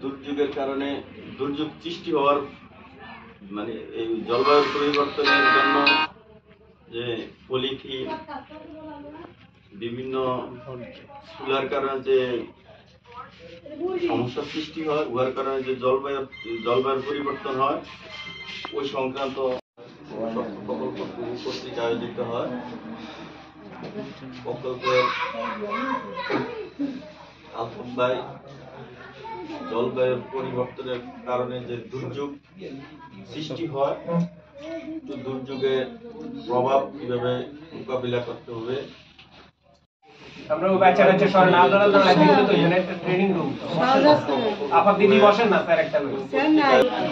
দুর্যোগের কারণে দুর্যোগ সৃষ্টি হওয়ার মানে এই জলবায়ু পরিবর্তনের জন্য যে পলিথিন বিভিন্ন চুলার কারণে যে সমস্যার সৃষ্টি হয়, উহার কারণে যে জলবায়ুর পরিবর্তন হয়, ওই সংক্রান্ত প্রকল্প কর্তৃক আয়োজিত হয়। প্রকল্পের আলফাজ ভাই জলবায়ুর পরিবর্তনের কারণে যে দুর্যোগ সৃষ্টি হয়, দুর্যোগের প্রভাব কিভাবে মোকাবিলা করতে হবে। আমরা বাচ্চা কাচ্চা সর না ধরা তো লাগবে তো এখানে একটা ট্রেনিং রুম আপা দিদি বসেন না স্যার একটা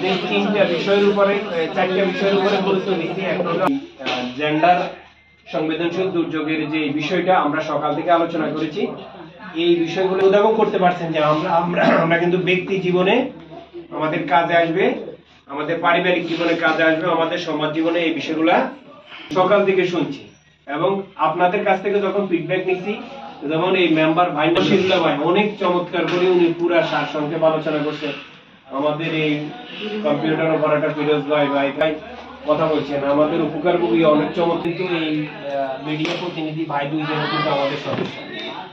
যে তিনটা বিষয়ের উপরে চারটা বিষয়ের উপরে গুরুত্ব দিচ্ছি। একটা হলো জেন্ডার সংবেদনশীল দুর্যোগের যে বিষয়টা আমরা সকাল থেকে আলোচনা করেছি, এই বিষয়গুলো উদ্ভাবন করতে পারছেন যে আমরা কিন্তু ব্যক্তি জীবনে আমাদের কাজে আসবে, আমাদের পারিবারিক জীবনে কাজে আসবে, আমাদের সমাজ জীবনে এই বিষয়গুলা সকাল থেকে শুনছি এবং আপনাদের কাছ থেকে যখন ফিডব্যাক নিচ্ছি, যেমন এই মেম্বার ভাই শিল্লা ভাই অনেক চমৎকার করে উনি পুরা সারসংক্ষেপ আলোচনা করছেন। আমাদের এই কম্পিউটার অপারেটর ফিরোজ ভাই কথা বলছেন, আমাদের উপকারভোগী অনেক চমৎকার। কিন্তু এই মিডিয়া প্রতিনিধি ভাই দুইজনে কিন্তু আমাদের সদস্য,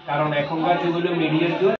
কারণ এখনকার যুগ হলো মিডিয়ার যুগ।